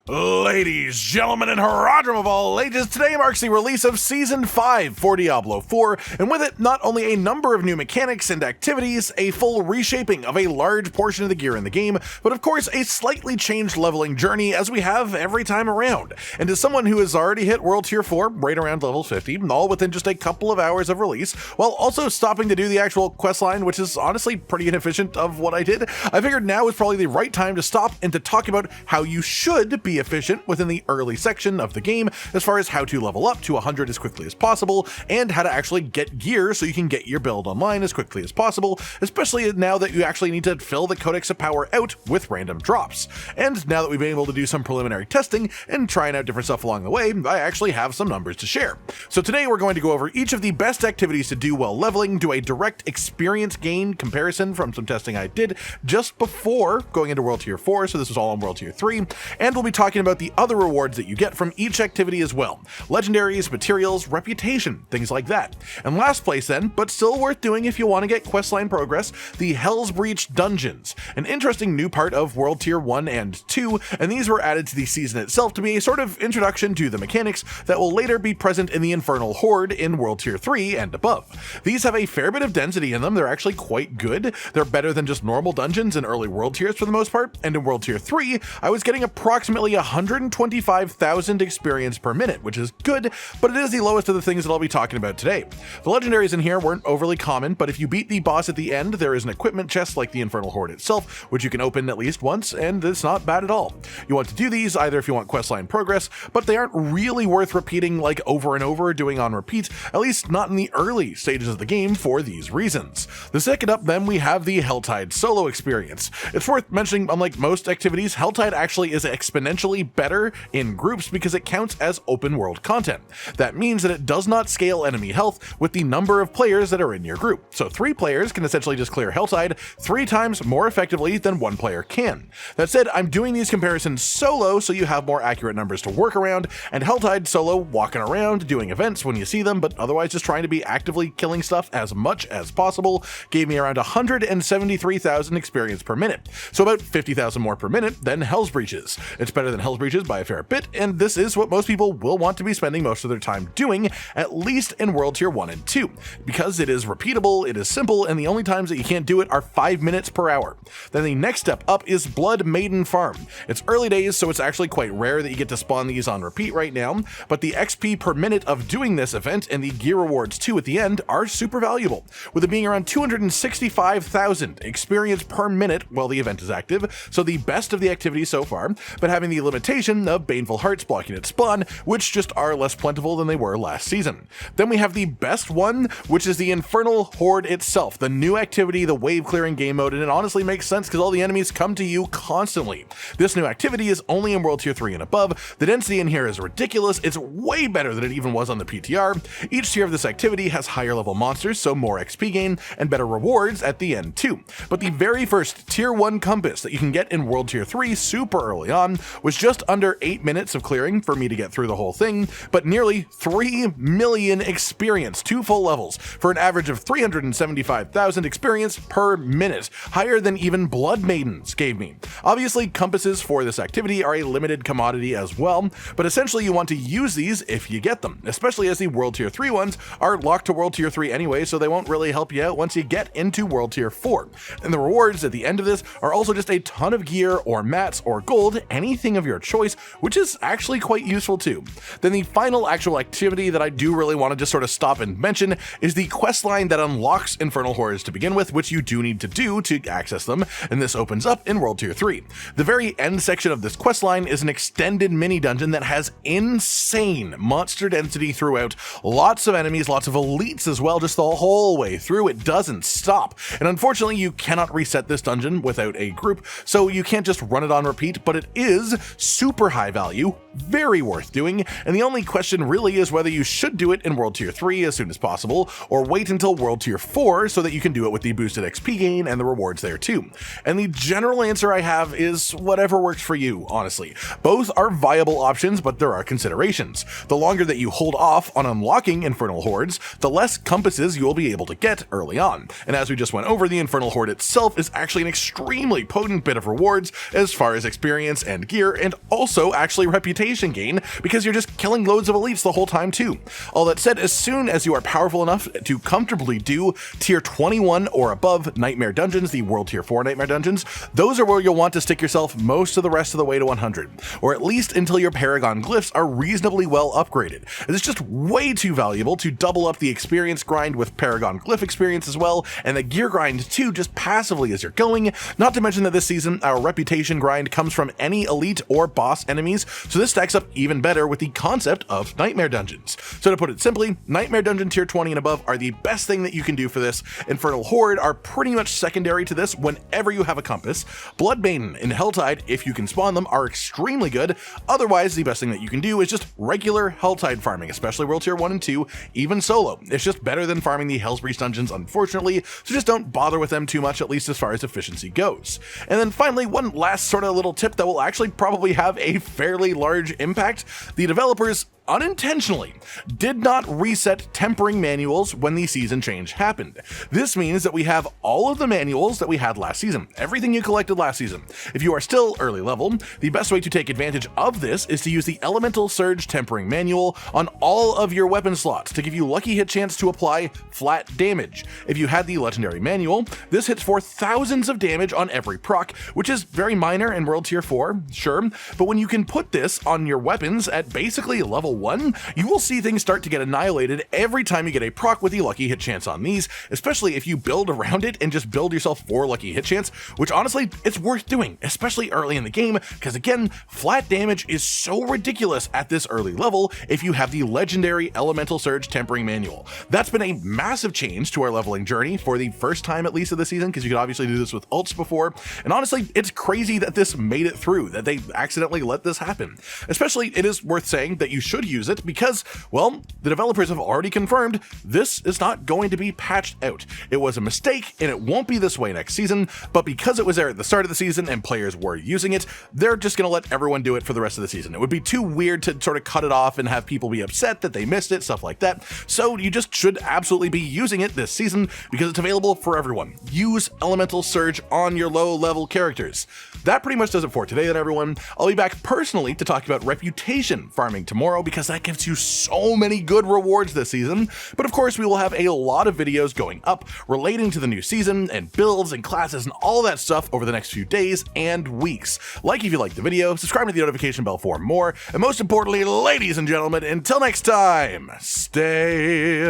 Ladies, gentlemen, and Haradrim of all ages, today marks the release of Season 5 for Diablo 4, and with it, not only a number of new mechanics and activities, a full reshaping of a large portion of the gear in the game, but of course a slightly changed leveling journey as we have every time around. And as someone who has already hit World Tier 4, right around level 50, all within just a couple of hours of release, while also stopping to do the actual questline, which is honestly pretty inefficient of what I did, I figured now is probably the right time to stop and to talk about how you should be efficient within the early section of the game as far as how to level up to 100 as quickly as possible and how to actually get gear so you can get your build online as quickly as possible, especially now that you actually need to fill the Codex of Power out with random drops. And now that we've been able to do some preliminary testing and trying out different stuff along the way, I actually have some numbers to share. So today we're going to go over each of the best activities to do while leveling, do a direct experience gain comparison from some testing I did just before going into World Tier 4, so this was all on World Tier 3, and we'll be talking about the other rewards that you get from each activity as well. Legendaries, materials, reputation, things like that. And last place then, but still worth doing if you want to get questline progress, the Hellsbreach Dungeons, an interesting new part of World Tier 1 and 2, and these were added to the season itself to be a sort of introduction to the mechanics that will later be present in the Infernal Horde in World Tier 3 and above. These have a fair bit of density in them, they're actually quite good, they're better than just normal dungeons in early World Tiers for the most part, and in World Tier 3, I was getting approximately 125,000 experience per minute, which is good, but it is the lowest of the things that I'll be talking about today. The legendaries in here weren't overly common, but if you beat the boss at the end, there is an equipment chest like the Infernal Horde itself, which you can open at least once, and it's not bad at all. You want to do these either if you want questline progress, but they aren't really worth repeating like over and over, doing on repeat, at least not in the early stages of the game for these reasons. The second up then we have the Helltide Solo experience. It's worth mentioning, unlike most activities, Helltide actually is exponentially better in groups because it counts as open world content. That means that it does not scale enemy health with the number of players that are in your group. So 3 players can essentially just clear Helltide 3 times more effectively than 1 player can. That said, I'm doing these comparisons solo so you have more accurate numbers to work around, and Helltide Solo walking around doing events when you see them, but otherwise just trying to be actively killing stuff as much as possible, gave me around 173,000 experience per minute. So about 50,000 more per minute than Hellsbreaches. It's better than Hellsbreaches by a fair bit, and this is what most people will want to be spending most of their time doing, at least in World Tier 1 and 2, because it is repeatable, it is simple, and the only times that you can't do it are 5 minutes per hour. Then the next step up is Blood Maiden Farm. It's early days, so it's actually quite rare that you get to spawn these on repeat right now, but the XP per minute of doing this event and the gear rewards too at the end are super valuable, with it being around 265,000 experience per minute while the event is active, so the best of the activities so far, but having the limitation of Baneful Hearts blocking its spawn, which just are less plentiful than they were last season. Then we have the best one, which is the Infernal Horde itself, the new activity, the wave clearing game mode, and it honestly makes sense because all the enemies come to you constantly. This new activity is only in World Tier 3 and above. The density in here is ridiculous, it's way better than it even was on the PTR. Each tier of this activity has higher level monsters, so more XP gain, and better rewards at the end too. But the very first Tier 1 compass that you can get in World Tier 3 super early on was just under 8 minutes of clearing for me to get through the whole thing, but nearly 3 million experience, 2 full levels, for an average of 375,000 experience per minute, higher than even Blood Maidens gave me. Obviously, compasses for this activity are a limited commodity as well, but essentially you want to use these if you get them, especially as the World Tier 3 ones are locked to World Tier 3 anyway, so they won't really help you out once you get into World Tier 4. And the rewards at the end of this are also just a ton of gear or mats or gold, anything of your choice, which is actually quite useful too. Then the final actual activity that I do really want to just sort of stop and mention is the questline that unlocks Infernal Hordes to begin with, which you do need to do to access them, and this opens up in World Tier 3. The very end section of this questline is an extended mini dungeon that has insane monster density throughout, lots of enemies, lots of elites as well, just the whole way through. It doesn't stop, and unfortunately you cannot reset this dungeon without a group, so you can't just run it on repeat, but it is super high value, very worth doing, and the only question really is whether you should do it in World Tier 3 as soon as possible, or wait until World Tier 4 so that you can do it with the boosted XP gain and the rewards there too. And the general answer I have is whatever works for you, honestly. Both are viable options, but there are considerations. The longer that you hold off on unlocking Infernal Hordes, the less compasses you will be able to get early on. And as we just went over, the Infernal Horde itself is actually an extremely potent bit of rewards as far as experience and gear, and also actually reputation gain, because you're just killing loads of elites the whole time too. All that said, as soon as you are powerful enough to comfortably do tier 21 or above Nightmare Dungeons, the World Tier 4 Nightmare Dungeons, those are where you'll want to stick yourself most of the rest of the way to 100, or at least until your Paragon glyphs are reasonably well upgraded. It's just way too valuable to double up the experience grind with Paragon glyph experience as well, and the gear grind too, just passively as you're going. Not to mention that this season, our reputation grind comes from any elite or boss enemies, so this stacks up even better with the concept of Nightmare Dungeons. So to put it simply, Nightmare Dungeon tier 20 and above are the best thing that you can do for this. Infernal Horde are pretty much secondary to this whenever you have a compass. Blood Maiden and Helltide, if you can spawn them, are extremely good. Otherwise, the best thing that you can do is just regular Helltide farming, especially World Tier 1 and 2, even solo. It's just better than farming the Hellsbreach Dungeons, unfortunately, so just don't bother with them too much, at least as far as efficiency goes. And then finally, one last sort of little tip that will actually probably have a fairly large impact. The developers unintentionally did not reset tempering manuals when the season change happened. This means that we have all of the manuals that we had last season, everything you collected last season. If you are still early level, the best way to take advantage of this is to use the Elemental Surge tempering manual on all of your weapon slots to give you lucky hit chance to apply flat damage. If you had the legendary manual, this hits for thousands of damage on every proc, which is very minor in World Tier 4, sure, but when you can put this on your weapons at basically level 1, you will see things start to get annihilated every time you get a proc with the lucky hit chance on these, especially if you build around it and just build yourself 4 lucky hit chance, which honestly, it's worth doing, especially early in the game, because again, flat damage is so ridiculous at this early level if you have the legendary Elemental Surge tempering manual. That's been a massive change to our leveling journey for the first time at least of the season, because you could obviously do this with ults before, and honestly, it's crazy that this made it through, that they accidentally let this happen. Especially, it is worth saying that you should use it because, well, the developers have already confirmed this is not going to be patched out. It was a mistake and it won't be this way next season, but because it was there at the start of the season and players were using it, they're just going to let everyone do it for the rest of the season. It would be too weird to sort of cut it off and have people be upset that they missed it, stuff like that. So you just should absolutely be using it this season because it's available for everyone. Use Elemental Surge on your low level characters. That pretty much does it for today then, everyone. I'll be back personally to talk about reputation farming tomorrow because that gives you so many good rewards this season. But of course, we will have a lot of videos going up relating to the new season and builds and classes and all that stuff over the next few days and weeks. Like if you liked the video, subscribe to the notification bell for more, and most importantly, ladies and gentlemen, until next time, stay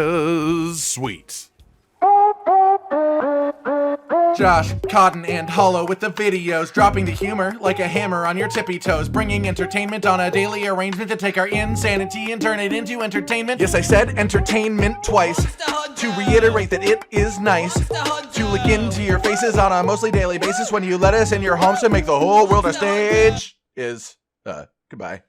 sweet. Josh, Cotton, and Hollow with the videos, dropping the humor like a hammer on your tippy toes, bringing entertainment on a daily arrangement to take our insanity and turn it into entertainment. Yes, I said entertainment twice, to reiterate that it is nice to look into your faces on a mostly daily basis when you let us in your homes to make the whole world a stage. Goodbye.